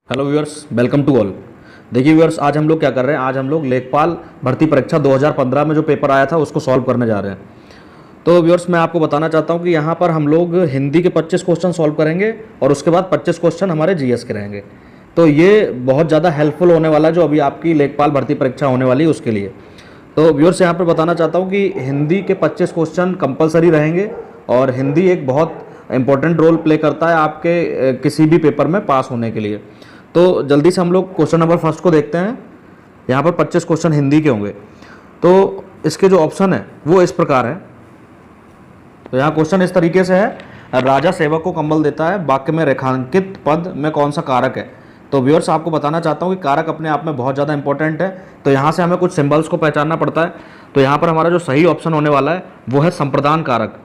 Hello viewers, welcome to all. देखिए viewers, आज हम लोग क्या कर रहे हैं, आज हम लोग लेखपाल भर्ती परीक्षा 2015 में जो पेपर आया था उसको सॉल्व करने जा रहे हैं। तो व्यूअर्स, मैं आपको बताना चाहता हूं कि यहाँ पर हम लोग हिंदी के 25 क्वेश्चन सॉल्व करेंगे और उसके बाद 25 क्वेश्चन हमारे जीएस के रहेंगे। तो ये बहुत ज़्यादा हेल्पफुल होने वाला है जो अभी आपकी लेखपाल भर्ती परीक्षा होने वाली है उसके लिए। तो व्यूअर्स, यहाँ पर बताना चाहता हूँ कि हिंदी के 25 क्वेश्चन कंपलसरी रहेंगे और हिंदी एक बहुत इंपॉर्टेंट रोल प्ले करता है आपके किसी भी पेपर में पास होने के लिए। तो जल्दी से हम लोग क्वेश्चन नंबर फर्स्ट को देखते हैं। यहाँ पर 25 क्वेश्चन हिंदी के होंगे। तो इसके जो ऑप्शन है वो इस प्रकार है। तो यहाँ क्वेश्चन इस तरीके से है, राजा सेवक को कंबल देता है, वाक्य में रेखांकित पद में कौन सा कारक है। तो व्यूअर्स, आपको बताना चाहता हूँ कि कारक अपने आप में बहुत ज़्यादा इंपॉर्टेंट है। तो यहाँ से हमें कुछ सिंबल्स को पहचानना पड़ता है। तो यहाँ पर हमारा जो सही ऑप्शन होने वाला है वो है संप्रदान कारक।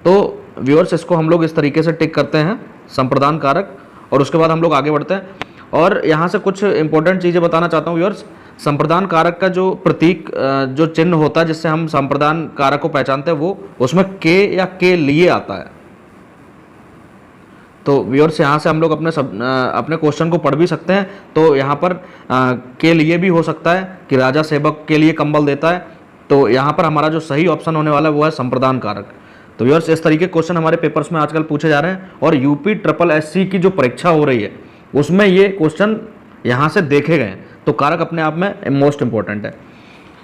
तो व्यूअर्स, इसको हम लोग इस तरीके से टिक करते हैं, संप्रदान कारक, और उसके बाद हम लोग आगे बढ़ते हैं। और यहाँ से कुछ इंपॉर्टेंट चीज़ें बताना चाहता हूँ व्यूअर्स। संप्रदान कारक का जो प्रतीक, जो चिन्ह होता है जिससे हम संप्रदान कारक को पहचानते हैं, वो उसमें के या के लिए आता है। तो व्यूअर्स, यहाँ से हम लोग अपने क्वेश्चन को पढ़ भी सकते हैं। तो यहाँ पर के लिए भी हो सकता है कि राजा सेवक के लिए कंबल देता है। तो यहाँ पर हमारा जो सही ऑप्शन होने वाला है वो है संप्रदान कारक। तो व्यूअर्स, इस तरीके के क्वेश्चन हमारे पेपर्स में आजकल पूछे जा रहे हैं और यूपी SSSC की जो परीक्षा हो रही है उसमें ये क्वेश्चन यहाँ से देखे गए हैं। तो कारक अपने आप में मोस्ट इंपॉर्टेंट है।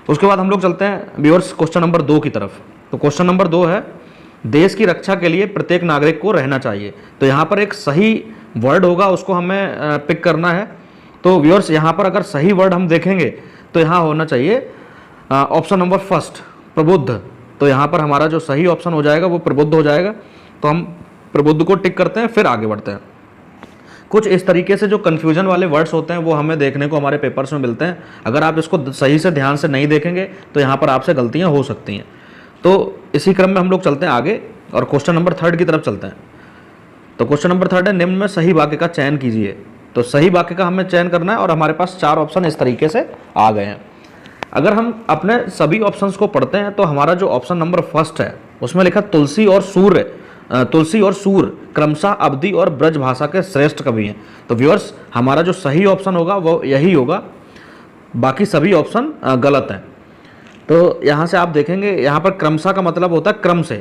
उसके बाद हम लोग चलते हैं व्यूअर्स क्वेश्चन नंबर 2 की तरफ। तो क्वेश्चन नंबर 2 है, देश की रक्षा के लिए प्रत्येक नागरिक को रहना चाहिए। तो यहाँ पर एक सही वर्ड होगा, उसको हमें पिक करना है। तो व्यूअर्स, यहाँ पर अगर सही वर्ड हम देखेंगे तो यहाँ होना चाहिए ऑप्शन नंबर फर्स्ट, प्रबुद्ध। तो यहाँ पर हमारा जो सही ऑप्शन हो जाएगा वो प्रबुद्ध हो जाएगा। तो हम प्रबुद्ध को टिक करते हैं, फिर आगे बढ़ते हैं। कुछ इस तरीके से जो कन्फ्यूजन वाले वर्ड्स होते हैं वो हमें देखने को हमारे पेपर्स में मिलते हैं। अगर आप इसको सही से ध्यान से नहीं देखेंगे तो यहाँ पर आपसे गलतियाँ हो सकती हैं। तो इसी क्रम में हम लोग चलते हैं आगे और क्वेश्चन नंबर 3 की तरफ चलते हैं। तो क्वेश्चन नंबर 3 है, निम्न में सही वाक्य का चयन कीजिए। तो सही वाक्य का हमें चयन करना है और हमारे पास 4 ऑप्शन इस तरीके से आ गए हैं। अगर हम अपने सभी ऑप्शंस को पढ़ते हैं तो हमारा जो ऑप्शन नंबर फर्स्ट है उसमें लिखा तुलसी और सूर क्रमशः अवधी और ब्रज भाषा के श्रेष्ठ कवि हैं। तो व्यूअर्स, हमारा जो सही ऑप्शन होगा वो यही होगा, बाकी सभी ऑप्शन गलत हैं। तो यहाँ से आप देखेंगे, यहाँ पर क्रमशः का मतलब होता है क्रम से।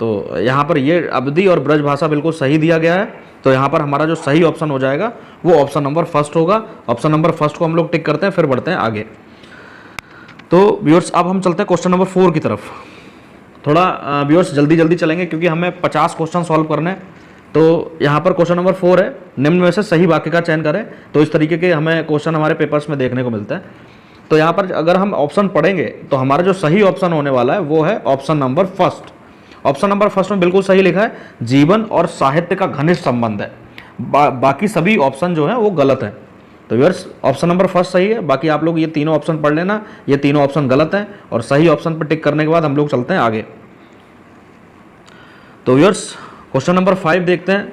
तो यहाँ पर ये अवधी और ब्रज भाषा बिल्कुल सही दिया गया है। तो यहाँ पर हमारा जो सही ऑप्शन हो जाएगा वो ऑप्शन नंबर फर्स्ट होगा। ऑप्शन नंबर फर्स्ट को हम लोग टिक करते हैं, फिर बढ़ते हैं आगे। तो व्यूअर्स, अब हम चलते हैं क्वेश्चन नंबर 4 की तरफ। थोड़ा व्यूअर्स जल्दी चलेंगे क्योंकि हमें 50 क्वेश्चन सॉल्व करने हैं। तो यहाँ पर क्वेश्चन नंबर 4 है, निम्न में से सही वाक्य का चयन करें। तो इस तरीके के हमें क्वेश्चन हमारे पेपर्स में देखने को मिलता है। तो यहाँ पर अगर हम ऑप्शन पढ़ेंगे तो हमारा जो सही ऑप्शन होने वाला है वो है option number first. Option number first में बिल्कुल सही लिखा है, जीवन और साहित्य का घनिष्ठ संबंध है। बाकी सभी ऑप्शन जो हैं वो गलत हैं। तो व्यूअर्स, ऑप्शन नंबर फर्स्ट सही है, बाकी आप लोग ये तीनों ऑप्शन पढ़ लेना, ये तीनों ऑप्शन गलत हैं। और सही ऑप्शन पर टिक करने के बाद हम लोग चलते हैं आगे। तो व्यूअर्स, क्वेश्चन नंबर 5 देखते हैं।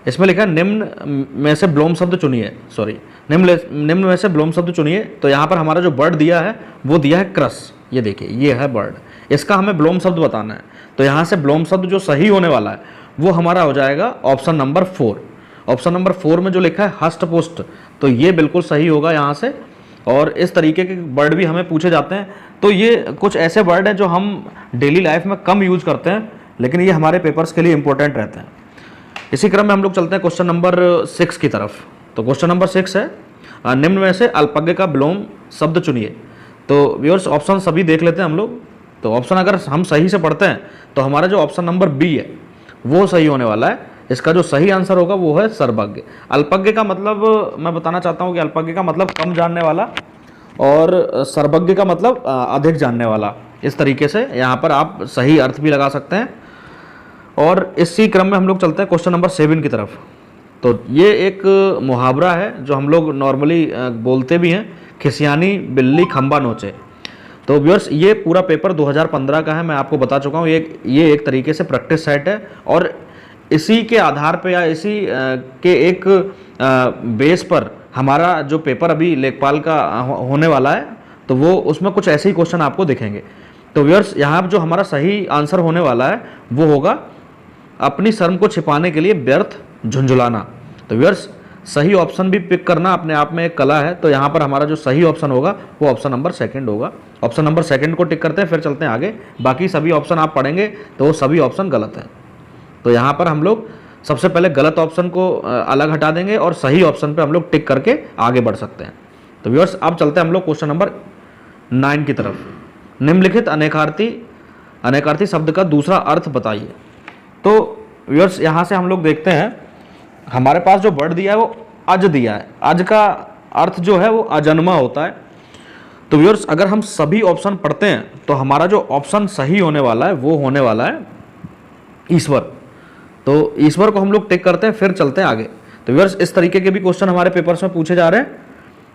इसमें लिखा है, निम्न में से ब्लोम शब्द चुनिए। निम्न में से ब्लोम शब्द चुनिए। तो यहाँ पर हमारा जो वर्ड दिया है वो दिया है क्रस। ये देखिए, ये है वर्ड, इसका हमें ब्लोम शब्द बताना है। तो यहाँ से ब्लोम शब्द जो सही होने वाला है वो हमारा हो जाएगा ऑप्शन नंबर 4। ऑप्शन नंबर 4 में जो लिखा है हष्टपुष्ट, तो ये बिल्कुल सही होगा यहाँ से। और इस तरीके के वर्ड भी हमें पूछे जाते हैं। तो ये कुछ ऐसे वर्ड हैं जो हम डेली लाइफ में कम यूज करते हैं, लेकिन ये हमारे पेपर्स के लिए इंपॉर्टेंट रहते हैं। इसी क्रम में हम लोग चलते हैं क्वेश्चन नंबर 6 की तरफ। तो क्वेश्चन नंबर 6 है, निम्न में से अल्पज्ञ का विलोम शब्द चुनिए। तो व्यूअर्स, ऑप्शन सभी देख लेते हैं हम लोग। तो ऑप्शन अगर हम सही से पढ़ते हैं तो हमारा जो ऑप्शन नंबर बी है वो सही होने वाला है। इसका जो सही आंसर होगा वो है सर्वज्ञ। अल्पज्ञ का मतलब मैं बताना चाहता हूँ कि अल्पज्ञ का मतलब कम जानने वाला और सर्वज्ञ का मतलब अधिक जानने वाला। इस तरीके से यहाँ पर आप सही अर्थ भी लगा सकते हैं। और इसी क्रम में हम लोग चलते हैं क्वेश्चन नंबर 7 की तरफ। तो ये एक मुहावरा है जो हम लोग नॉर्मली बोलते भी हैं, खिसियानी बिल्ली खंबा नोचे। तो व्यूअर्स, ये पूरा पेपर 2015 का है, मैं आपको बता चुका हूँ। ये एक तरीके से प्रैक्टिस सेट है और इसी के आधार पे या इसी के एक बेस पर हमारा जो पेपर अभी लेखपाल का होने वाला है तो वो उसमें कुछ ऐसे ही क्वेश्चन आपको दिखेंगे। तो व्यूअर्स, यहाँ जो हमारा सही आंसर होने वाला है वो होगा, अपनी शर्म को छिपाने के लिए व्यर्थ झुंझुलाना। तो व्यूअर्स, सही ऑप्शन भी पिक करना अपने आप में एक कला है। तो यहाँ पर हमारा जो सही ऑप्शन होगा वो ऑप्शन नंबर सेकंड होगा। ऑप्शन नंबर सेकंड को टिक करते हैं, फिर चलते हैं आगे। बाकी सभी ऑप्शन आप पढ़ेंगे तो वो सभी ऑप्शन गलत हैं। तो यहाँ पर हम लोग सबसे पहले गलत ऑप्शन को अलग हटा देंगे और सही ऑप्शन पे हम लोग टिक करके आगे बढ़ सकते हैं। तो व्यूअर्स अब चलते हैं हम लोग क्वेश्चन नंबर 9 की तरफ। निम्नलिखित अनेकार्थी शब्द का दूसरा अर्थ बताइए। तो व्यूअर्स यहाँ से हम लोग देखते हैं, हमारे पास जो वर्ड दिया है वो अज दिया है। अज का अर्थ जो है वो अजन्मा होता है। तो व्यूअर्स अगर हम सभी ऑप्शन पढ़ते हैं तो हमारा जो ऑप्शन सही होने वाला है वो होने वाला है ईश्वर। तो ईश्वर को हम लोग टिक करते हैं, फिर चलते हैं आगे। तो व्यूअर्स इस तरीके के भी क्वेश्चन हमारे पेपर्स में पूछे जा रहे हैं,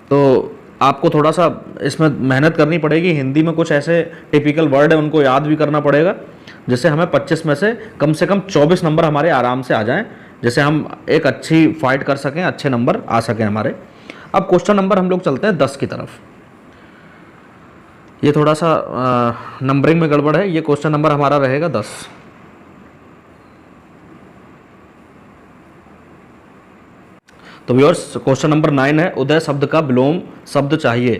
तो आपको थोड़ा सा इसमें मेहनत करनी पड़ेगी। हिंदी में कुछ ऐसे टिपिकल वर्ड है उनको याद भी करना पड़ेगा, जिससे हमें 25 में से कम 24 नंबर हमारे आराम से आ जाएं, जिससे हम एक अच्छी फाइट कर सकें, अच्छे नंबर आ सकें हमारे। अब क्वेश्चन नंबर हम लोग चलते हैं 10 की तरफ। ये थोड़ा सा नंबरिंग में गड़बड़ है, ये क्वेश्चन नंबर हमारा रहेगा 10। तो व्यूअर्स क्वेश्चन नंबर 9 है, उदय शब्द का विलोम शब्द चाहिए।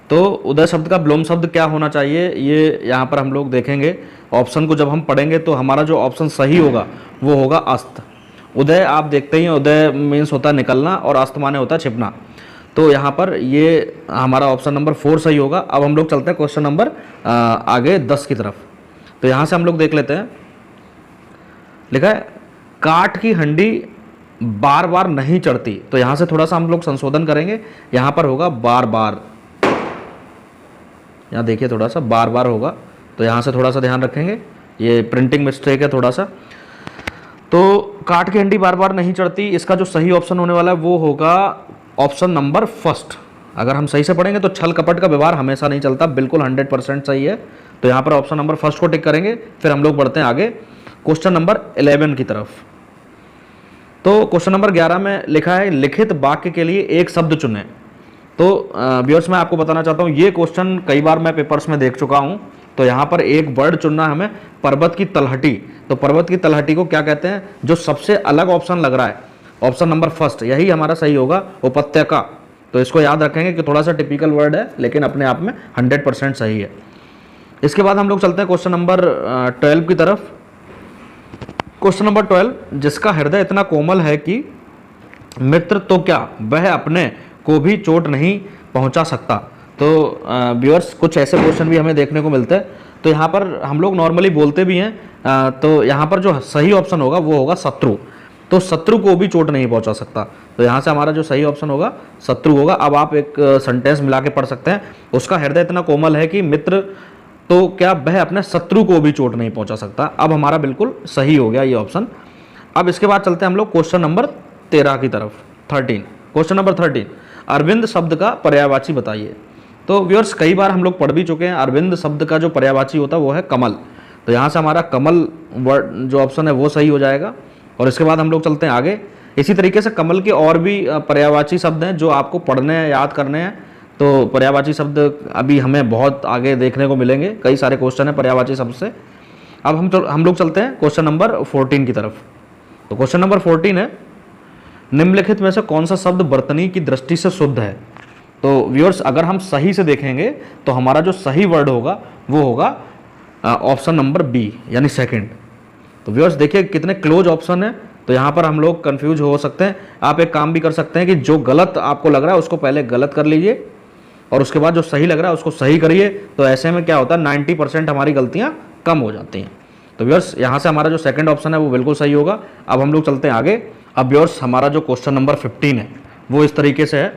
तो उदय शब्द का विलोम शब्द क्या होना चाहिए, ये यहाँ पर हम लोग देखेंगे। ऑप्शन को जब हम पढ़ेंगे तो हमारा जो ऑप्शन सही होगा वो होगा अस्त। उदय आप देखते ही, उदय मीन्स होता है निकलना और अस्त माने होता है छिपना। तो यहाँ पर ये हमारा ऑप्शन नंबर 4 सही होगा। अब हम लोग चलते हैं क्वेश्चन नंबर आगे 10 की तरफ। तो यहाँ से हम लोग देख लेते हैं, लिखा है काठ की हंडी बार बार नहीं चढ़ती। तो यहाँ से थोड़ा सा हम लोग संशोधन करेंगे, यहाँ पर होगा बार बार। यहाँ देखिए थोड़ा सा बार बार होगा, तो यहाँ से थोड़ा सा ध्यान रखेंगे, ये प्रिंटिंग मिस्टेक है थोड़ा सा। तो काठ की हंडी बार बार नहीं चढ़ती, इसका जो सही ऑप्शन होने वाला है वो होगा ऑप्शन नंबर फर्स्ट। अगर हम सही से पढ़ेंगे तो छल कपट का व्यवहार हमेशा नहीं चलता, बिल्कुल 100% सही है। तो यहाँ पर ऑप्शन नंबर फर्स्ट को टिक करेंगे, फिर हम लोग बढ़ते हैं आगे क्वेश्चन नंबर 11 की तरफ। तो क्वेश्चन नंबर 11 में लिखा है लिखित वाक्य के लिए एक शब्द चुनें। तो व्यूअर्स मैं आपको बताना चाहता हूँ, ये क्वेश्चन कई बार मैं पेपर्स में देख चुका हूँ। तो यहाँ पर एक वर्ड चुनना है हमें, पर्वत की तलहटी। तो पर्वत की तलहटी को क्या कहते हैं, जो सबसे अलग ऑप्शन लग रहा है, ऑप्शन नंबर फर्स्ट, यही हमारा सही होगा, उपत्यका। तो इसको याद रखेंगे कि थोड़ा सा टिपिकल वर्ड है, लेकिन अपने आप में 100% सही है। इसके बाद हम लोग चलते हैं क्वेश्चन नंबर 12 की तरफ। क्वेश्चन नंबर 12, जिसका हृदय इतना कोमल है कि मित्र तो क्या वह अपने को भी चोट नहीं पहुंचा सकता। तो व्यूअर्स कुछ ऐसे क्वेश्चन भी हमें देखने को मिलते हैं। तो यहाँ पर हम लोग नॉर्मली बोलते भी हैं, तो यहाँ पर जो सही ऑप्शन होगा वो होगा शत्रु। तो शत्रु को भी चोट नहीं पहुंचा सकता। तो यहाँ से हमारा जो सही ऑप्शन होगा शत्रु होगा। अब आप एक सेंटेंस मिला के पढ़ सकते हैं, उसका हृदय इतना कोमल है कि मित्र तो क्या वह अपने शत्रु को भी चोट नहीं पहुंचा सकता। अब हमारा बिल्कुल सही हो गया ये ऑप्शन। अब इसके बाद चलते हैं हम लोग क्वेश्चन नंबर 13 की तरफ, 13। क्वेश्चन नंबर 13, अरविंद शब्द का पर्यायवाची बताइए। तो व्यूअर्स कई बार हम लोग पढ़ भी चुके हैं, अरविंद शब्द का जो पर्यायवाची होता है वो है कमल। तो यहाँ से हमारा कमल वर्ड जो ऑप्शन है वो सही हो जाएगा। और इसके बाद हम लोग चलते हैं आगे। इसी तरीके से कमल के और भी पर्यायवाची शब्द हैं जो आपको पढ़ने हैं, याद करने हैं। तो पर्यायवाची शब्द अभी हमें बहुत आगे देखने को मिलेंगे, कई सारे क्वेश्चन हैं पर्यायवाची शब्द से। अब हम लोग चलते हैं क्वेश्चन नंबर 14 की तरफ। तो क्वेश्चन नंबर 14 है, निम्नलिखित में से कौन सा शब्द वर्तनी की दृष्टि से शुद्ध है। तो व्यूअर्स अगर हम सही से देखेंगे तो हमारा जो सही वर्ड होगा वो होगा ऑप्शन नंबर बी, यानी सेकंड। तो व्यूअर्स देखिए कितने क्लोज ऑप्शन है, तो यहाँ पर हम लोग कंफ्यूज हो सकते हैं। आप एक काम भी कर सकते हैं कि जो गलत आपको लग रहा है उसको पहले गलत कर लीजिए और उसके बाद जो सही लग रहा है उसको सही करिए। तो ऐसे में क्या होता है, 90% हमारी गलतियाँ कम हो जाती हैं। तो व्यूअर्स यहाँ से हमारा जो सेकंड ऑप्शन है वो बिल्कुल सही होगा। अब हम लोग चलते हैं आगे। अब व्यूअर्स हमारा जो क्वेश्चन नंबर 15 है वो इस तरीके से है,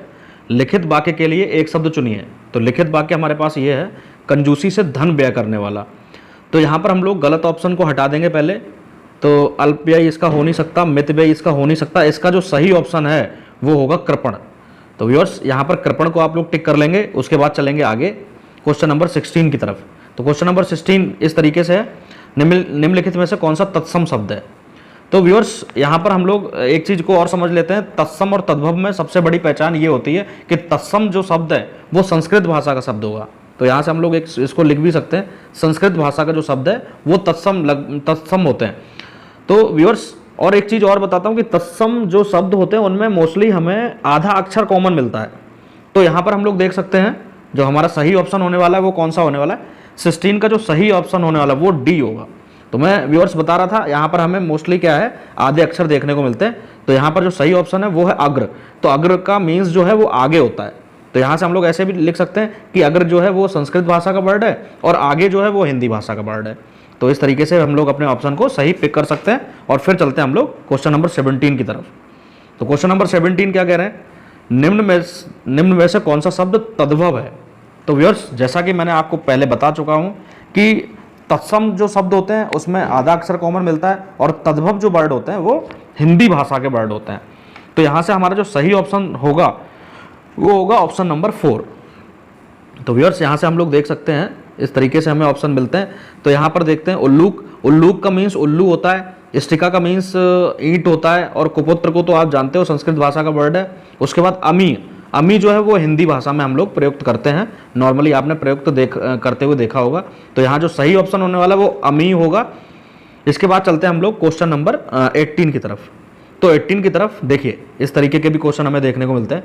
लिखित वाक्य के लिए एक शब्द चुनिए। तो लिखित वाक्य हमारे पास ये है, कंजूसी से धन व्यय करने वाला। तो यहाँ पर हम लोग गलत ऑप्शन को हटा देंगे पहले। तो अल्प व्यय इसका हो नहीं सकता, मित व्यय इसका हो नहीं सकता। इसका जो सही ऑप्शन है वो होगा कृपण। तो व्यूअर्स यहाँ पर कृपण को आप लोग टिक कर लेंगे। उसके बाद चलेंगे आगे क्वेश्चन नंबर 16 की तरफ। तो क्वेश्चन नंबर 16 इस तरीके से है, निम्नलिखित में से कौन सा तत्सम शब्द है। तो व्यूअर्स यहाँ पर हम लोग एक चीज़ को और समझ लेते हैं, तत्सम और तद्भव में सबसे बड़ी पहचान ये होती है कि तत्सम जो शब्द है वो संस्कृत भाषा का शब्द होगा। तो यहाँ से हम लोग इसको लिख भी सकते हैं, संस्कृत भाषा का जो शब्द है वो तत्सम होते हैं। तो व्यूअर्स और एक चीज़ और बताता हूँ कि तत्सम जो शब्द होते हैं उनमें मोस्टली हमें आधा अक्षर कॉमन मिलता है। तो यहाँ पर हम लोग देख सकते हैं जो हमारा सही ऑप्शन होने वाला है वो कौन सा होने वाला है, 16 का जो सही ऑप्शन होने वाला है वो डी होगा। तो मैं व्यूअर्स बता रहा था यहाँ पर हमें मोस्टली क्या है, आधे अक्षर देखने को मिलते हैं। तो यहाँ पर जो सही ऑप्शन है वो है अग्र। तो अग्र का मीन्स जो है वो आगे होता है। तो यहाँ से हम लोग ऐसे भी लिख सकते हैं कि अग्र जो है वो संस्कृत भाषा का वर्ड है और आगे जो है वो हिंदी भाषा का वर्ड है। तो इस तरीके से हम लोग अपने ऑप्शन को सही पिक कर सकते हैं। और फिर चलते हैं हम लोग क्वेश्चन नंबर 17 की तरफ। तो क्वेश्चन नंबर 17 क्या कह रहे हैं, निम्न में से कौन सा शब्द तद्भव है। तो व्यूअर्स जैसा कि मैंने आपको पहले बता चुका हूँ कि तत्सम जो शब्द होते हैं उसमें आधा अक्षर कॉमन मिलता है और तद्भव जो वर्ड होते हैं वो हिंदी भाषा के वर्ड होते हैं। तो यहाँ से हमारा जो सही ऑप्शन होगा वो होगा ऑप्शन नंबर 4। तो व्यूअर्स यहाँ से हम लोग देख सकते हैं इस तरीके से हमें ऑप्शन मिलते हैं। तो यहाँ पर देखते हैं उल्लूक, उल्लूक का मीन्स उल्लू होता है, स्टिका का मीन्स ईंट होता है, और कुपुत्र को तो आप जानते हो संस्कृत भाषा का वर्ड है। उसके बाद अमी, अमी जो है वो हिंदी भाषा में हम लोग प्रयुक्त करते हैं, नॉर्मली आपने प्रयुक्त करते हुए देखा होगा। तो यहाँ जो सही ऑप्शन होने वाला है वो अमी होगा। इसके बाद चलते हैं हम लोग क्वेश्चन नंबर 18 की तरफ। तो 18 की तरफ देखिए इस तरीके के भी क्वेश्चन हमें देखने को मिलते हैं।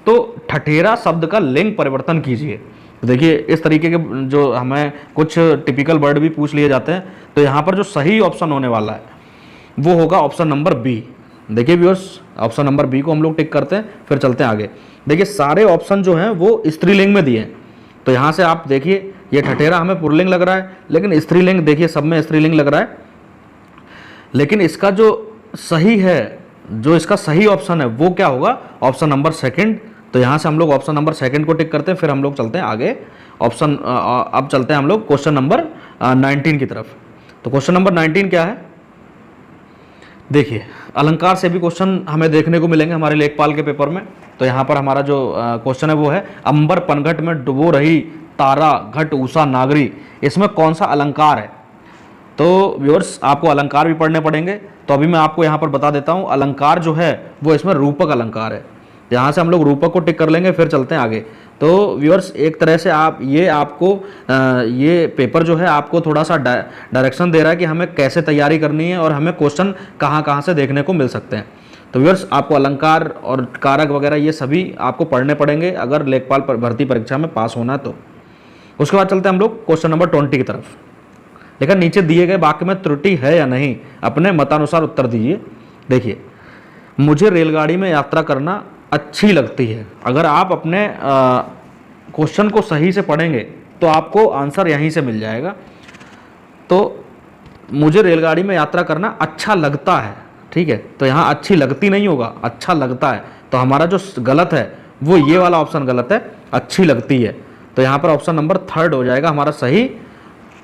तो ठठेरा शब्द का लिंग परिवर्तन कीजिए। तो देखिए इस तरीके के जो हमें कुछ टिपिकल वर्ड भी पूछ लिए जाते हैं। तो यहाँ पर जो सही ऑप्शन होने वाला है वो होगा ऑप्शन नंबर बी। देखिए व्यूअर्स ऑप्शन नंबर बी को हम लोग टिक करते हैं, फिर चलते हैं आगे। देखिए सारे ऑप्शन जो हैं वो स्त्रीलिंग में दिए हैं। तो यहाँ से आप देखिए ये ठठेरा हमें पुल्लिंग लग रहा है, लेकिन स्त्रीलिंग देखिए सब में स्त्रीलिंग लग रहा है। लेकिन इसका जो सही है, जो इसका सही ऑप्शन है वो क्या होगा, ऑप्शन नंबर 2। तो यहाँ से हम लोग ऑप्शन नंबर 2 को टिक करते हैं, फिर हम लोग चलते हैं आगे ऑप्शन अब चलते हैं हम लोग क्वेश्चन नंबर 19 की तरफ। तो क्वेश्चन नंबर 19 क्या है, देखिए अलंकार से भी क्वेश्चन हमें देखने को मिलेंगे हमारे लेखपाल के पेपर में। तो यहाँ पर हमारा जो क्वेश्चन है वो है अंबर पनघट में डुबो रही तारा घट ऊषा नागरी, इसमें कौन सा अलंकार है। तो व्यूअर्स आपको अलंकार भी पढ़ने पड़ेंगे। तो अभी मैं आपको यहाँ पर बता देता हूँ अलंकार जो है वो इसमें रूपक अलंकार है। यहाँ से हम लोग रूपक को टिक कर लेंगे, फिर चलते हैं आगे। तो व्यूअर्स एक तरह से आप ये आपको ये पेपर जो है आपको थोड़ा सा डायरेक्शन दे रहा है कि हमें कैसे तैयारी करनी है और हमें क्वेश्चन कहाँ कहाँ से देखने को मिल सकते हैं। तो व्यूअर्स आपको अलंकार और कारक वगैरह ये सभी आपको पढ़ने पड़ेंगे अगर लेखपाल भर्ती परीक्षा में पास होना है तो। उसके बाद चलते हैं हम लोग क्वेश्चन नंबर 20 की तरफ। लेकिन नीचे दिए गए वाक्य में त्रुटि है या नहीं, अपने मतानुसार उत्तर दीजिए। देखिए मुझे रेलगाड़ी में यात्रा करना अच्छी लगती है। अगर आप अपने क्वेश्चन को सही से पढ़ेंगे तो आपको आंसर यहीं से मिल जाएगा। तो मुझे रेलगाड़ी में यात्रा करना अच्छा लगता है, ठीक है। तो यहाँ अच्छी लगती नहीं होगा, अच्छा लगता है। तो हमारा जो गलत है वो ये वाला ऑप्शन गलत है, अच्छी लगती है। तो यहाँ पर ऑप्शन नंबर 3 हो जाएगा हमारा सही।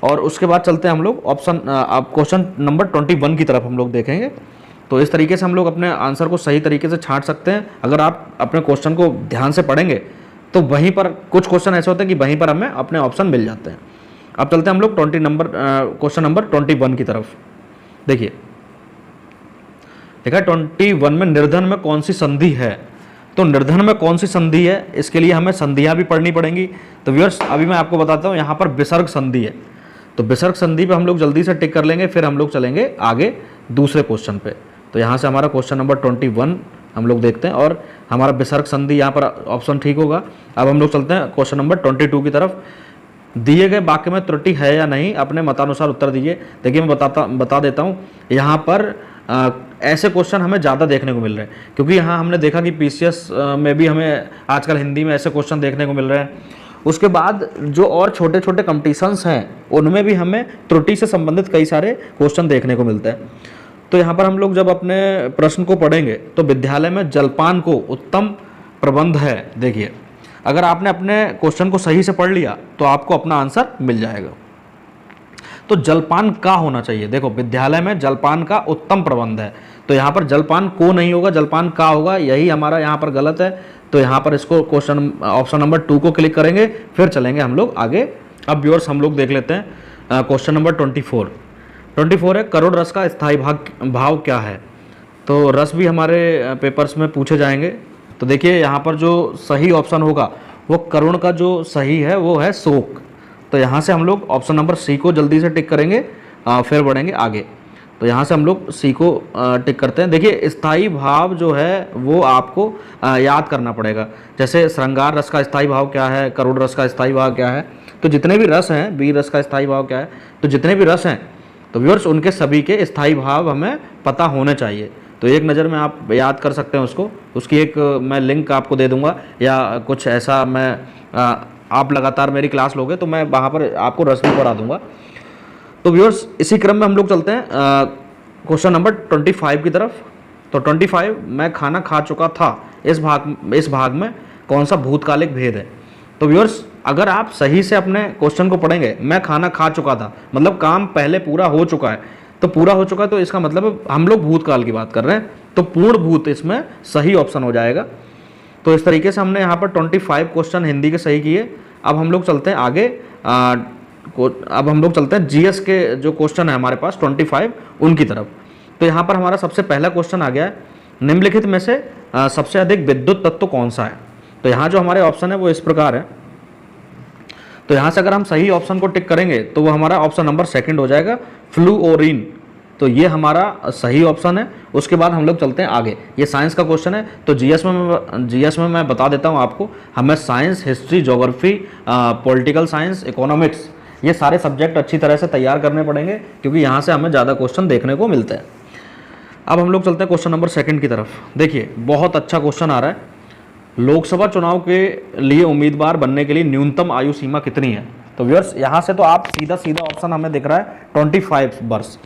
और उसके बाद चलते हैं हम लोग क्वेश्चन नंबर 21 की तरफ हम लोग देखेंगे। तो इस तरीके से हम लोग अपने आंसर को सही तरीके से छांट सकते हैं। अगर आप अपने क्वेश्चन को ध्यान से पढ़ेंगे तो वहीं पर कुछ क्वेश्चन ऐसे होते हैं कि वहीं पर हमें अपने ऑप्शन मिल जाते हैं। अब चलते हैं हम लोग क्वेश्चन नंबर 21 की तरफ। देखिए देखा 21 में निर्धन में कौन सी संधि है। तो निर्धन में कौन सी संधि है, इसके लिए हमें संधियाँ भी पढ़नी पड़ेंगी। तो व्यूअर्स अभी मैं आपको बताता हूँ, यहाँ पर विसर्ग संधि है। तो विसर्ग संधि पे हम लोग जल्दी से टिक कर लेंगे, फिर हम लोग चलेंगे आगे दूसरे क्वेश्चन पे। तो यहाँ से हमारा क्वेश्चन नंबर 21 हम लोग देखते हैं और हमारा विसर्ग संधि यहाँ पर ऑप्शन ठीक होगा। अब हम लोग चलते हैं क्वेश्चन नंबर 22 की तरफ। दिए गए वाक्य में त्रुटि है या नहीं, अपने मतानुसार उत्तर दीजिए। देखिए मैं बता देता हूँ, यहाँ पर ऐसे क्वेश्चन हमें ज़्यादा देखने को मिल रहे हैं, क्योंकि यहाँ हमने देखा कि पीसीएस में भी हमें आजकल हिंदी में ऐसे क्वेश्चन देखने को मिल रहे हैं। उसके बाद जो और छोटे छोटे कॉम्पिटिशन्स हैं उनमें भी हमें त्रुटि से संबंधित कई सारे क्वेश्चन देखने को मिलते हैं। तो यहाँ पर हम लोग जब अपने प्रश्न को पढ़ेंगे तो विद्यालय में जलपान को उत्तम प्रबंध है। देखिए अगर आपने अपने क्वेश्चन को सही से पढ़ लिया तो आपको अपना आंसर मिल जाएगा। तो जलपान का होना चाहिए। देखो विद्यालय में जलपान का उत्तम प्रबंध है। तो यहाँ पर जलपान को नहीं होगा, जलपान का होगा, यही हमारा यहाँ पर गलत है। तो यहाँ पर इसको ऑप्शन नंबर 2 को क्लिक करेंगे, फिर चलेंगे हम लोग आगे। अब व्यूअर्स हम लोग देख लेते हैं क्वेश्चन नंबर 24 है करोड़ रस का स्थायी भाव क्या है। तो रस भी हमारे पेपर्स में पूछे जाएंगे। तो देखिए यहाँ पर जो सही ऑप्शन होगा वो करुण का जो सही है वो है शोक। तो यहाँ से हम लोग ऑप्शन नंबर सी को जल्दी से टिक करेंगे, फिर बढ़ेंगे आगे। तो यहाँ से हम लोग सी को टिक करते हैं। देखिए स्थायी भाव जो है वो आपको याद करना पड़ेगा। जैसे श्रृंगार रस का स्थायी भाव क्या है, करुण रस का स्थायी भाव क्या है, तो जितने भी रस हैं, वीर रस का स्थायी भाव क्या है, तो जितने भी रस हैं तो व्यूअर्स उनके सभी के स्थायी भाव हमें पता होने चाहिए। तो एक नज़र में आप याद कर सकते हैं उसको, उसकी एक मैं लिंक आपको दे दूंगा या कुछ ऐसा मैं आप लगातार मेरी क्लास लोगे तो मैं वहाँ पर आपको रस भी पढ़ा दूंगा। तो व्यूअर्स इसी क्रम में हम लोग चलते हैं क्वेश्चन नंबर 25 की तरफ। तो 25, मैं खाना खा चुका था, इस भाग में कौन सा भूतकालिक भेद है। तो व्यूअर्स अगर आप सही से अपने क्वेश्चन को पढ़ेंगे, मैं खाना खा चुका था मतलब काम पहले पूरा हो चुका है, तो पूरा हो चुका है तो इसका मतलब हम लोग भूतकाल की बात कर रहे हैं, तो पूर्ण भूत इसमें सही ऑप्शन हो जाएगा। तो इस तरीके से हमने यहाँ पर 25 क्वेश्चन हिंदी के सही किए। अब हम लोग चलते हैं आगे, अब हम लोग चलते हैं जीएस के जो क्वेश्चन है हमारे पास 25 उनकी तरफ। तो यहाँ पर हमारा सबसे पहला क्वेश्चन आ गया है, निम्नलिखित में से सबसे अधिक विद्युत तत्व कौन सा है। तो यहाँ जो हमारे ऑप्शन है वो इस प्रकार है। तो यहाँ से अगर हम सही ऑप्शन को टिक करेंगे तो वो हमारा ऑप्शन नंबर 2 हो जाएगा, फ्लूओरीन। तो ये हमारा सही ऑप्शन है। उसके बाद हम लोग चलते हैं आगे, ये साइंस का क्वेश्चन है। तो जीएस में मैं बता देता हूँ आपको, हमें science, history, geography, political science, economics, ये सारे सब्जेक्ट अच्छी तरह से तैयार करने पड़ेंगे क्योंकि यहाँ से हमें ज़्यादा क्वेश्चन देखने को मिलते हैं। अब हम लोग चलते हैं क्वेश्चन नंबर 2 की तरफ। देखिए बहुत अच्छा क्वेश्चन आ रहा है, लोकसभा चुनाव के लिए उम्मीदवार बनने के लिए न्यूनतम आयु सीमा कितनी है। तो व्यूअर्स यहाँ से तो आप सीधा ऑप्शन हमें दिख रहा है 25 वर्ष।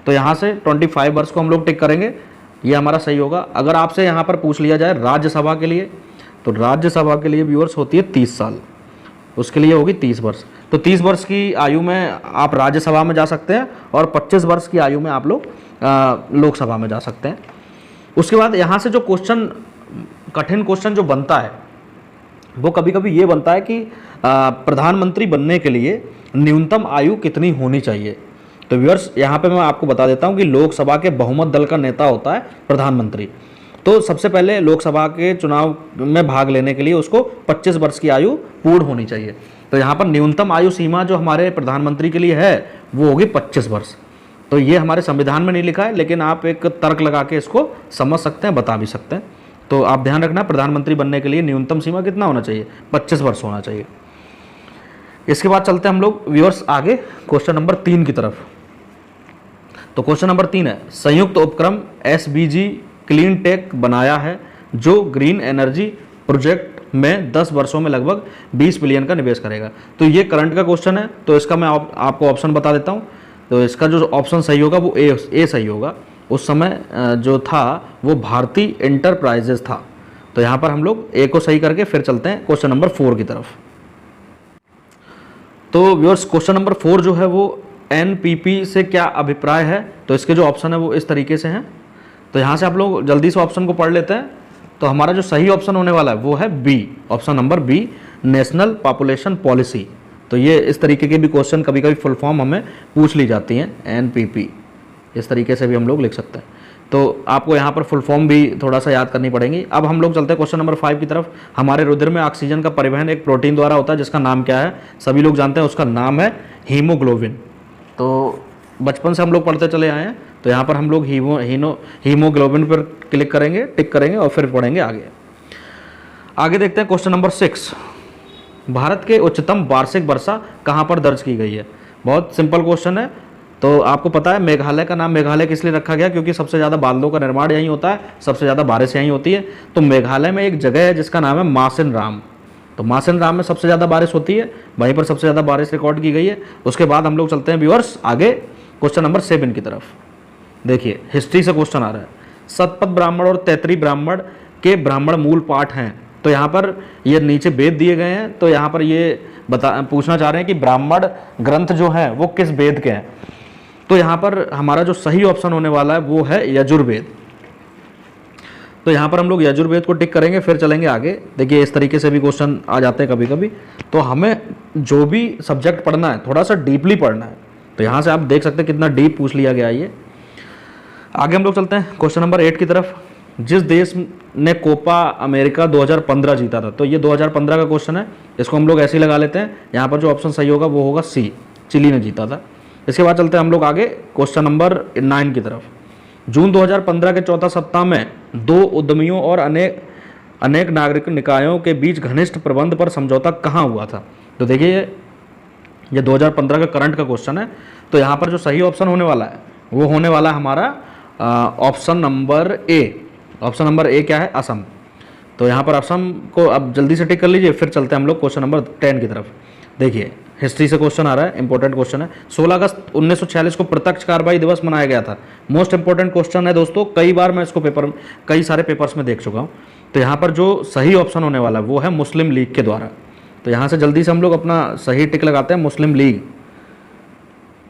तो यहाँ से 25 वर्ष को हम लोग टिक करेंगे, ये हमारा सही होगा। अगर आपसे यहाँ पर पूछ लिया जाए राज्यसभा के लिए, तो राज्यसभा के लिए व्यूअर्स होती है 30 साल, उसके लिए होगी 30 वर्ष। तो 30 वर्ष की आयु में आप राज्यसभा में जा सकते हैं और 25 वर्ष की आयु में आप लोग लोकसभा में जा सकते हैं। उसके बाद यहाँ से जो क्वेश्चन, कठिन क्वेश्चन जो बनता है वो कभी कभी ये बनता है कि प्रधानमंत्री बनने के लिए न्यूनतम आयु कितनी होनी चाहिए। तो व्यूअर्स यहाँ पे मैं आपको बता देता हूँ कि लोकसभा के बहुमत दल का नेता होता है प्रधानमंत्री। तो सबसे पहले लोकसभा के चुनाव में भाग लेने के लिए उसको 25 वर्ष की आयु पूर्ण होनी चाहिए। तो यहाँ पर न्यूनतम आयु सीमा जो हमारे प्रधानमंत्री के लिए है वो होगी 25 वर्ष। तो ये हमारे संविधान में नहीं लिखा है, लेकिन आप एक तर्क लगा के इसको समझ सकते हैं, बता भी सकते हैं। तो आप ध्यान रखना, प्रधानमंत्री बनने के लिए न्यूनतम सीमा कितना होना चाहिए, 25 वर्ष होना चाहिए। इसके बाद चलते हैं हम लोग व्यूअर्स आगे क्वेश्चन नंबर 3 की तरफ। तो क्वेश्चन नंबर 3 है, संयुक्त उपक्रम एसबीजी क्लीन टेक बनाया है जो ग्रीन एनर्जी प्रोजेक्ट में 10 वर्षों में लगभग 20 बिलियन का निवेश करेगा। तो ये करंट का क्वेश्चन है, तो इसका मैं आपको ऑप्शन बता देता हूँ। तो इसका जो ऑप्शन सही होगा वो ए सही होगा। उस समय जो था वो भारती इंटरप्राइजेज था। तो यहाँ पर हम लोग ए को सही करके फिर चलते हैं क्वेश्चन नंबर 4 की तरफ। तो व्यूअर्स क्वेश्चन नंबर 4 जो है वो एनपीपी से क्या अभिप्राय है। तो इसके जो ऑप्शन है वो इस तरीके से हैं। तो यहाँ से आप लोग जल्दी से ऑप्शन को पढ़ लेते हैं। तो हमारा जो सही ऑप्शन होने वाला है वो है b, option number b, national population policy. तो ये इस तरीके के भी क्वेश्चन कभी कभी फुल फॉर्म हमें पूछ ली जाती हैं, एनपीपी, इस तरीके से भी हम लोग लिख सकते हैं। तो आपको यहाँ पर फुल फॉर्म भी थोड़ा सा याद करनी पड़ेगी। अब हम लोग चलते हैं क्वेश्चन नंबर 5 की तरफ। हमारे रुधिर में ऑक्सीजन का परिवहन एक प्रोटीन द्वारा होता है जिसका नाम क्या है, सभी लोग जानते हैं, उसका नाम है हीमोग्लोबिन। तो बचपन से हम लोग पढ़ते चले आए हैं। तो यहाँ पर हम लोग हीमोग्लोबिन पर क्लिक करेंगे, टिक करेंगे और फिर पढ़ेंगे आगे देखते हैं क्वेश्चन नंबर 6, भारत के उच्चतम वार्षिक वर्षा कहाँ पर दर्ज की गई है। बहुत सिंपल क्वेश्चन है। तो आपको पता है मेघालय का नाम मेघालय किस लिए रखा गया, क्योंकि सबसे ज़्यादा बादलों का निर्माण यहीं होता है, सबसे ज़्यादा बारिश यहीं होती है। तो मेघालय में एक जगह है जिसका नाम है मासिन राम। तो मासिन राम में सबसे ज़्यादा बारिश होती है, वहीं पर सबसे ज़्यादा बारिश रिकॉर्ड की गई है। उसके बाद हम लोग चलते हैं व्यूअर्स आगे क्वेश्चन नंबर 7 की तरफ। देखिए हिस्ट्री से क्वेश्चन आ रहा है, सतपथ ब्राह्मण और तैतरी ब्राह्मण के ब्राह्मण मूल पाठ हैं। तो यहाँ पर ये नीचे वेद दिए गए हैं। तो यहाँ पर ये पूछना चाह रहे हैं कि ब्राह्मण ग्रंथ जो हैं वो किस वेद के हैं। तो यहाँ पर हमारा जो सही ऑप्शन होने वाला है वो है यजुर्वेद। तो यहाँ पर हम लोग यजुर्वेद को टिक करेंगे, फिर चलेंगे आगे। देखिए इस तरीके से भी क्वेश्चन आ जाते हैं कभी कभी। तो हमें जो भी सब्जेक्ट पढ़ना है थोड़ा सा डीपली पढ़ना है। तो यहाँ से आप देख सकते हैं कितना डीप पूछ लिया गया है ये। आगे हम लोग चलते हैं क्वेश्चन नंबर 8 की तरफ। जिस देश ने कोपा अमेरिका 2015 जीता था। तो ये 2015 का क्वेश्चन है, इसको हम लोग ऐसे ही लगा लेते हैं। यहाँ पर जो ऑप्शन सही होगा वो होगा सी, चिली ने जीता था। इसके बाद चलते हैं हम लोग आगे क्वेश्चन नंबर 9 की तरफ। जून 2015 के चौथा सप्ताह में दो उद्यमियों और अनेक नागरिक निकायों के बीच घनिष्ठ प्रबंध पर समझौता कहाँ हुआ था? तो देखिए ये 2015 का करंट का क्वेश्चन है। तो यहाँ पर जो सही ऑप्शन होने वाला है वो होने वाला है हमारा option number A. Option number A क्या है? असम। तो यहाँ पर असम को अब जल्दी से टिक कर लीजिए, फिर चलते हैं हम लोग क्वेश्चन नंबर 10 की तरफ। देखिए हिस्ट्री से क्वेश्चन आ रहा है, इंपॉर्टेंट क्वेश्चन है। 16 अगस्त 1946 को प्रत्यक्ष कार्रवाई दिवस मनाया गया था। मोस्ट इंपॉर्टेंट क्वेश्चन है दोस्तों, कई बार मैं इसको कई सारे पेपर्स में देख चुका हूँ। तो यहाँ पर जो सही ऑप्शन होने वाला है वो है मुस्लिम लीग के द्वारा। तो यहाँ से जल्दी से हम लोग अपना सही टिक लगाते हैं, मुस्लिम लीग।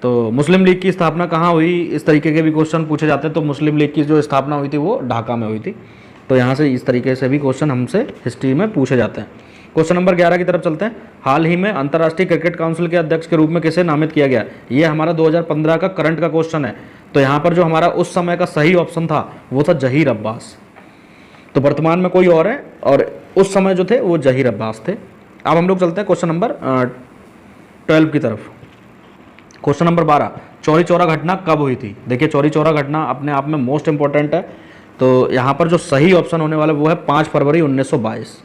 तो मुस्लिम लीग की स्थापना कहाँ हुई, इस तरीके के भी क्वेश्चन पूछे जाते हैं। तो मुस्लिम लीग की जो स्थापना हुई थी वो ढाका में हुई थी। तो यहाँ से इस तरीके से भी क्वेश्चन हमसे हिस्ट्री में पूछे जाते हैं। क्वेश्चन नंबर 11 की तरफ चलते हैं। हाल ही में अंतर्राष्ट्रीय क्रिकेट काउंसिल के अध्यक्ष के रूप में किसे नामित किया गया? ये हमारा 2015 का करंट का क्वेश्चन है। तो यहाँ पर जो हमारा उस समय का सही ऑप्शन था वो था जहीर अब्बास। तो वर्तमान में कोई और है और उस समय जो थे वो जहीर अब्बास थे। अब हम लोग चलते हैं क्वेश्चन नंबर 12 की तरफ। क्वेश्चन नंबर 12, चौरी चौरा घटना कब हुई थी? देखिए चौरी चौरा घटना अपने आप में मोस्ट इंपॉर्टेंट है। तो यहाँ पर जो सही ऑप्शन होने वाला है वो है 5 फरवरी 1922।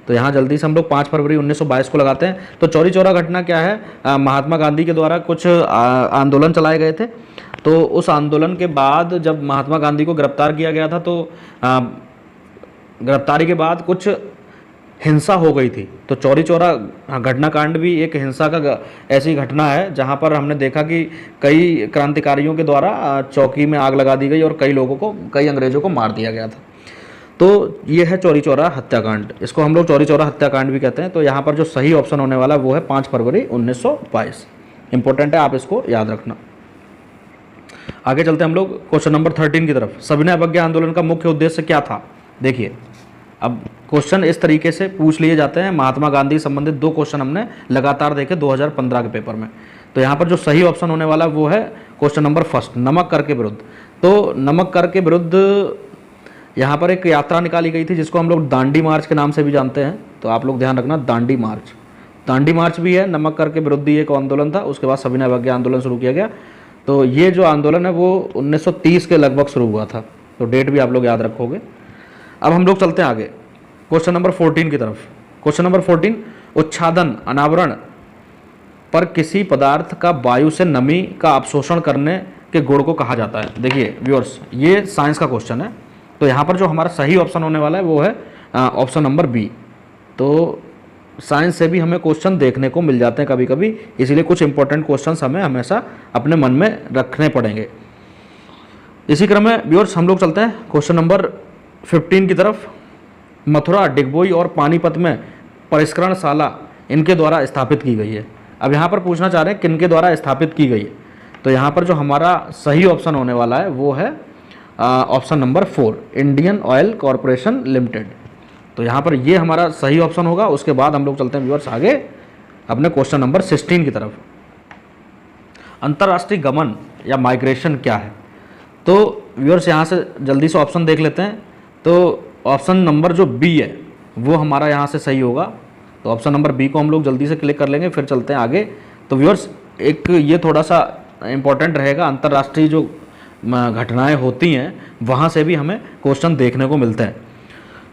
तो यहाँ जल्दी से हम लोग 5 फरवरी 1922 को लगाते हैं। तो चौरी चौरा घटना क्या है? महात्मा गांधी के द्वारा कुछ आंदोलन चलाए गए थे। तो उस आंदोलन के बाद जब महात्मा गांधी को गिरफ्तार किया गया था तो गिरफ्तारी के बाद कुछ हिंसा हो गई थी। तो चौरी चौरा घटनाकांड भी एक हिंसा का ऐसी घटना है जहां पर हमने देखा कि कई क्रांतिकारियों के द्वारा चौकी में आग लगा दी गई और कई अंग्रेजों को मार दिया गया था। तो ये है चौरी चौरा हत्याकांड, इसको हम लोग चौरी चौरा हत्याकांड भी कहते हैं। तो यहाँ पर जो सही ऑप्शन होने वाला है वो है 5 फरवरी 1922। इंपॉर्टेंट है, आप इसको याद रखना। आगे चलते हैं हम लोग क्वेश्चन नंबर 13 की तरफ। सविनय अवज्ञा आंदोलन का मुख्य उद्देश्य क्या था? देखिए अब क्वेश्चन इस तरीके से पूछ लिए जाते हैं। महात्मा गांधी संबंधित 2 क्वेश्चन हमने लगातार देखे 2015 के पेपर में। तो यहाँ पर जो सही ऑप्शन होने वाला है वो है क्वेश्चन नंबर 1, नमक कर के विरुद्ध। तो नमक कर के विरुद्ध यहाँ पर एक यात्रा निकाली गई थी जिसको हम लोग दांडी मार्च के नाम से भी जानते हैं। तो आप लोग ध्यान रखना, दांडी मार्च भी है। नमक कर के विरुद्ध एक आंदोलन था, उसके बाद सविनय अवज्ञा आंदोलन शुरू किया गया। तो ये जो आंदोलन है वो 1930 के लगभग शुरू हुआ था। तो डेट भी आप लोग याद रखोगे। अब हम लोग चलते हैं आगे क्वेश्चन नंबर 14 की तरफ। क्वेश्चन नंबर 14, उच्छादन अनावरण पर किसी पदार्थ का वायु से नमी का अवशोषण करने के गुण को कहा जाता है? देखिए व्यूअर्स ये साइंस का क्वेश्चन है। तो यहाँ पर जो हमारा सही ऑप्शन होने वाला है वो है ऑप्शन नंबर बी। तो साइंस से भी हमें क्वेश्चन देखने को मिल जाते हैं कभी कभी, इसीलिए कुछ इंपॉर्टेंट क्वेश्चंस हमें हमेशा अपने मन में रखने पड़ेंगे। इसी क्रम में व्यूअर्स हम लोग चलते हैं क्वेश्चन नंबर 15 की तरफ। मथुरा, डिगबोई और पानीपत में परिष्करणशाला इनके द्वारा स्थापित की गई है। अब यहाँ पर पूछना चाह रहे हैं किनके द्वारा स्थापित की गई है? तो यहाँ पर जो हमारा सही ऑप्शन होने वाला है वो है option number 4, Indian oil corporation limited. तो यहाँ पर ये हमारा सही ऑप्शन होगा। उसके बाद हम लोग चलते हैं व्यूअर्स आगे अपने क्वेश्चन नंबर 16 की तरफ। अंतर्राष्ट्रीय गमन या माइग्रेशन क्या है? तो व्यूअर्स यहाँ से जल्दी से ऑप्शन देख लेते हैं। तो ऑप्शन नंबर जो बी है वो हमारा यहाँ से सही होगा। तो ऑप्शन नंबर बी को हम लोग जल्दी से क्लिक कर लेंगे, फिर चलते हैं आगे। तो व्यूअर्स एक ये थोड़ा सा इम्पोर्टेंट रहेगा, अंतर्राष्ट्रीय जो घटनाएं होती हैं वहाँ से भी हमें क्वेश्चन देखने को मिलते हैं।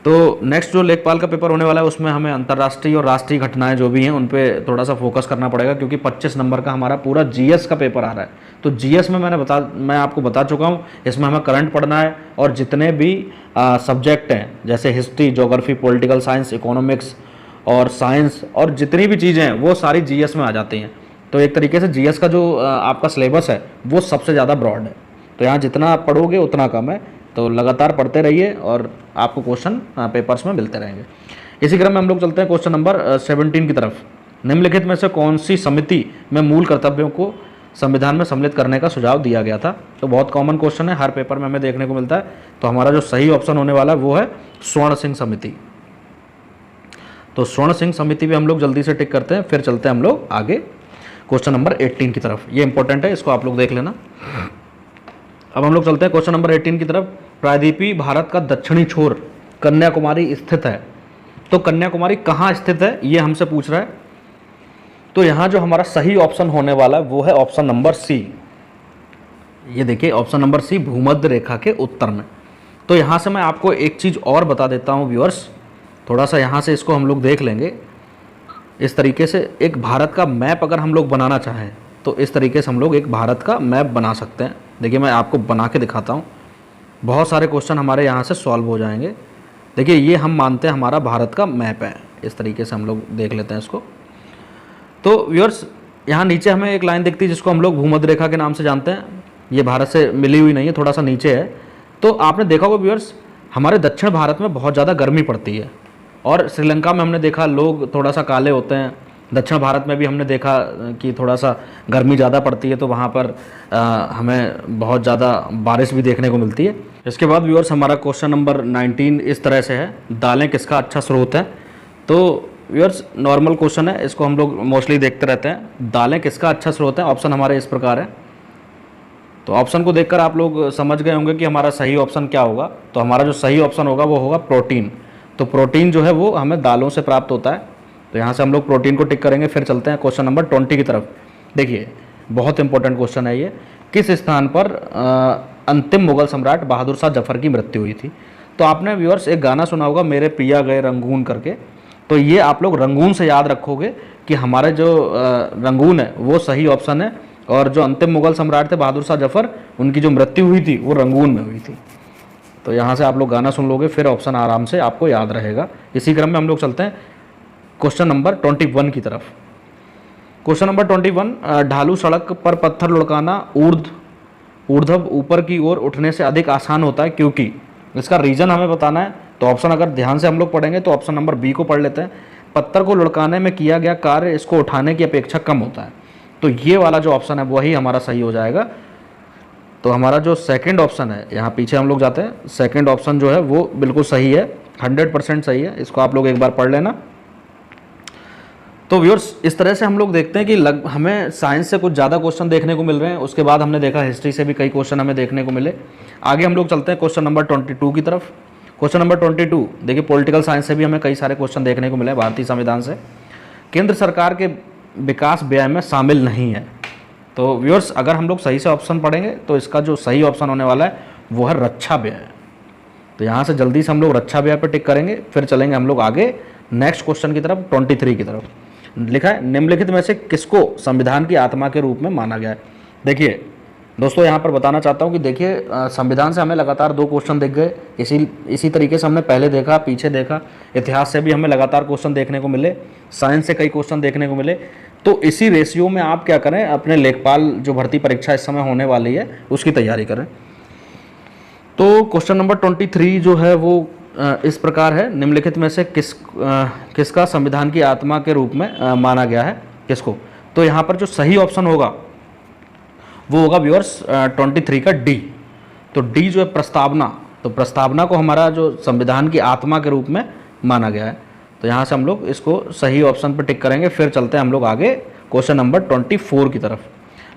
तो नेक्स्ट जो लेखपाल का पेपर होने वाला है उसमें हमें अंतर्राष्ट्रीय और राष्ट्रीय घटनाएं जो भी हैं उन पे थोड़ा सा फोकस करना पड़ेगा, क्योंकि 25 नंबर का हमारा पूरा जीएस का पेपर आ रहा है। तो जीएस में मैं आपको बता चुका हूँ, इसमें हमें करंट पढ़ना है और जितने भी सब्जेक्ट हैं जैसे history, geography, political science, economics और साइंस और जितनी भी चीज़ें हैं वो सारी जीएस में आ जाती हैं। तो एक तरीके से जीएस का जो आपका सिलेबस है वो सबसे ज़्यादा ब्रॉड है। तो यहाँ जितना आप पढ़ोगे उतना कम है। तो लगातार पढ़ते रहिए और आपको क्वेश्चन पेपर्स में मिलते रहेंगे। इसी क्रम में हम लोग चलते हैं क्वेश्चन नंबर 17 की तरफ। निम्नलिखित में से कौन सी समिति में मूल कर्तव्यों को संविधान में सम्मिलित करने का सुझाव दिया गया था? तो बहुत कॉमन क्वेश्चन है, हर पेपर में हमें देखने को मिलता है। तो हमारा जो सही ऑप्शन होने वाला है वो है स्वर्ण सिंह समिति। तो स्वर्ण सिंह समिति भी हम लोग जल्दी से टिक करते हैं, फिर चलते हैं हम लोग आगे क्वेश्चन नंबर 18 की तरफ। ये इंपॉर्टेंट है, इसको आप लोग देख लेना। अब हम लोग चलते हैं क्वेश्चन नंबर 18 की तरफ। प्रायद्वीपीय भारत का दक्षिणी छोर कन्याकुमारी स्थित है। तो कन्याकुमारी कहाँ स्थित है ये हमसे पूछ रहा है। तो यहाँ जो हमारा सही ऑप्शन होने वाला है वो है ऑप्शन नंबर सी। ये देखिए ऑप्शन नंबर सी, भूमध्य रेखा के उत्तर में। तो यहाँ से मैं आपको एक चीज़ और बता देता हूँ व्यूअर्स, थोड़ा सा यहाँ से इसको हम लोग देख लेंगे। इस तरीके से एक भारत का मैप अगर हम लोग बनाना चाहें तो इस तरीके से हम लोग एक भारत का मैप बना सकते हैं। देखिए मैं आपको बना के दिखाता हूँ, बहुत सारे क्वेश्चन हमारे यहाँ से सॉल्व हो जाएंगे। देखिए ये हम मानते हैं हमारा भारत का मैप है, इस तरीके से हम लोग देख लेते हैं इसको। तो व्यूअर्स यहाँ नीचे हमें एक लाइन दिखती है जिसको हम लोग भूमध्य रेखा के नाम से जानते हैं। ये भारत से मिली हुई नहीं है, थोड़ा सा नीचे है। तो आपने देखा होगा व्यूअर्स, हमारे दक्षिण भारत में बहुत ज़्यादा गर्मी पड़ती है और श्रीलंका में हमने देखा लोग थोड़ा सा काले होते हैं। दक्षिण भारत में भी हमने देखा कि थोड़ा सा गर्मी ज़्यादा पड़ती है, तो वहाँ पर हमें बहुत ज़्यादा बारिश भी देखने को मिलती है। इसके बाद व्यूअर्स हमारा क्वेश्चन नंबर 19 इस तरह से है, दालें किसका अच्छा स्रोत है। तो व्यूअर्स नॉर्मल क्वेश्चन है, इसको हम लोग मोस्टली देखते रहते हैं। दालें किसका अच्छा स्रोत है, ऑप्शन हमारे इस प्रकार है। तो ऑप्शन को देखकर आप लोग समझ गए होंगे कि हमारा सही ऑप्शन क्या होगा। तो हमारा जो सही ऑप्शन होगा वो होगा प्रोटीन। तो प्रोटीन जो है वो हमें दालों से प्राप्त होता है। तो यहाँ से हम लोग प्रोटीन को टिक करेंगे। फिर चलते हैं क्वेश्चन नंबर 20 की तरफ। देखिए बहुत इंपॉर्टेंट क्वेश्चन है ये, किस स्थान पर अंतिम मुगल सम्राट बहादुर शाह जफर की मृत्यु हुई थी। तो आपने व्यूअर्स एक गाना सुना होगा, मेरे पिया गए रंगून करके। तो ये आप लोग रंगून से याद रखोगे कि हमारे जो रंगून है वो सही ऑप्शन है, और जो अंतिम मुगल सम्राट थे बहादुर शाह जफर, उनकी जो मृत्यु हुई थी वो रंगून में हुई थी। तो यहाँ से आप लोग गाना सुन लोगे, फिर ऑप्शन आराम से आपको याद रहेगा। इसी क्रम में हम लोग चलते हैं क्वेश्चन नंबर 21 की तरफ। क्वेश्चन नंबर 21, ढालू सड़क पर पत्थर लुढ़काना ऊर्ध्व ऊपर की ओर उठने से अधिक आसान होता है क्योंकि। इसका रीज़न हमें बताना है। तो ऑप्शन अगर ध्यान से हम लोग पढ़ेंगे तो ऑप्शन नंबर बी को पढ़ लेते हैं, पत्थर को लुढ़काने में किया गया कार्य इसको उठाने की अपेक्षा कम होता है। तो ये वाला जो ऑप्शन है वही हमारा सही हो जाएगा। तो हमारा जो सेकंड ऑप्शन है, यहाँ पीछे हम लोग जाते हैं, सेकंड ऑप्शन जो है वो बिल्कुल सही है, 100% सही है। इसको आप लोग एक बार पढ़ लेना। तो व्यूअर्स इस तरह से हम लोग देखते हैं कि हमें साइंस से कुछ ज़्यादा क्वेश्चन देखने को मिल रहे हैं। उसके बाद हमने देखा हिस्ट्री से भी कई क्वेश्चन हमें देखने को मिले। आगे हम लोग चलते हैं क्वेश्चन नंबर 22 की तरफ। क्वेश्चन नंबर 22, देखिए पॉलिटिकल साइंस से भी हमें कई सारे क्वेश्चन देखने को मिले। भारतीय संविधान से केंद्र सरकार के विकास व्यय में शामिल नहीं है। तो व्यूअर्स अगर हम लोग सही से ऑप्शन पढ़ेंगे तो इसका जो सही ऑप्शन होने वाला है वो है रक्षा व्यय। तो यहाँ से जल्दी से हम लोग रक्षा व्यय पर टिक करेंगे। फिर चलेंगे हम लोग आगे नेक्स्ट क्वेश्चन की तरफ, 23 की तरफ। लिखा है निम्नलिखित में से किसको संविधान की आत्मा के रूप में माना गया है। देखिए दोस्तों यहाँ पर बताना चाहता हूँ कि देखिए संविधान से हमें लगातार 2 क्वेश्चन दिख गए। इसी तरीके से हमने पहले देखा, पीछे देखा, इतिहास से भी हमें लगातार क्वेश्चन देखने को मिले, साइंस से कई क्वेश्चन देखने को मिले। तो इसी रेशियो में आप क्या करें, अपने लेखपाल जो भर्ती परीक्षा इस समय होने वाली है उसकी तैयारी करें। तो क्वेश्चन नंबर 23 जो है वो इस प्रकार है, निम्नलिखित में से किसका संविधान की आत्मा के रूप में माना गया है, किसको। तो यहाँ पर जो सही ऑप्शन होगा वो होगा व्यूअर्स 23 का डी। तो डी जो है प्रस्तावना, तो प्रस्तावना को हमारा जो संविधान की आत्मा के रूप में माना गया है। तो यहाँ से हम लोग इसको सही ऑप्शन पर टिक करेंगे। फिर चलते हैं हम लोग आगे क्वेश्चन नंबर 24 की तरफ।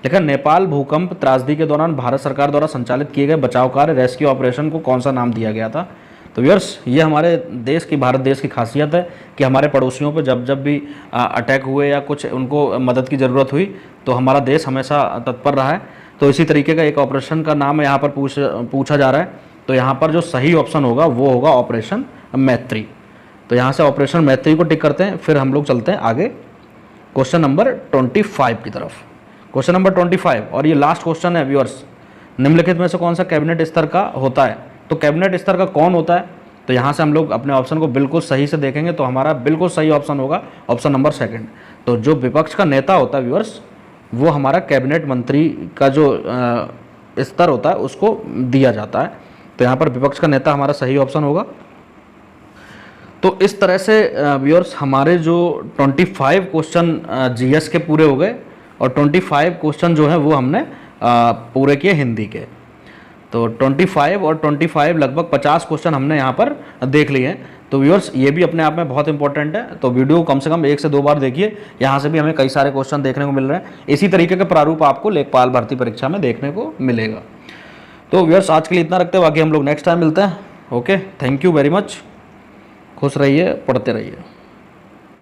लेकिन नेपाल भूकंप त्रासदी के दौरान भारत सरकार द्वारा संचालित किए गए बचाव कार्य रेस्क्यू ऑपरेशन को कौन सा नाम दिया गया था। तो व्यूअर्स ये हमारे देश की, भारत देश की खासियत है कि हमारे पड़ोसियों पर जब भी अटैक हुए या कुछ उनको मदद की ज़रूरत हुई तो हमारा देश हमेशा तत्पर रहा है। तो इसी तरीके का एक ऑपरेशन का नाम यहाँ पर पूछा जा रहा है। तो यहाँ पर जो सही ऑप्शन होगा वो होगा ऑपरेशन मैत्री। तो यहाँ से ऑपरेशन मैत्री को टिक करते हैं। फिर हम लोग चलते हैं आगे क्वेश्चन नंबर 25 की तरफ। क्वेश्चन नंबर 25 और ये लास्ट क्वेश्चन है व्यूअर्स, निम्नलिखित में से कौन सा कैबिनेट स्तर का होता है। तो कैबिनेट स्तर का कौन होता है, तो यहाँ से हम लोग अपने ऑप्शन को बिल्कुल सही से देखेंगे तो हमारा बिल्कुल सही ऑप्शन होगा ऑप्शन नंबर 2। तो जो विपक्ष का नेता होता है व्यूअर्स वो हमारा कैबिनेट मंत्री का जो स्तर होता है उसको दिया जाता है। तो यहाँ पर विपक्ष का नेता हमारा सही ऑप्शन होगा। तो इस तरह से व्यूअर्स हमारे जो 25 क्वेश्चन जीएस के पूरे हो गए और 25 क्वेश्चन जो है वो हमने पूरे किए हिंदी के। तो 25 और 25 लगभग 50 क्वेश्चन हमने यहाँ पर देख लिए हैं। तो व्यूअर्स ये भी अपने आप में बहुत इंपॉर्टेंट है। तो वीडियो कम से कम 1 से 2 बार देखिए, यहाँ से भी हमें कई सारे क्वेश्चन देखने को मिल रहे हैं। इसी तरीके का प्रारूप आपको लेखपाल भर्ती परीक्षा में देखने को मिलेगा। तो व्यूअर्स आज के लिए इतना रखते हैं, बाकी हम लोग नेक्स्ट टाइम मिलते हैं। Okay, thank you very much. खुश रहिए, पढ़ते रहिए।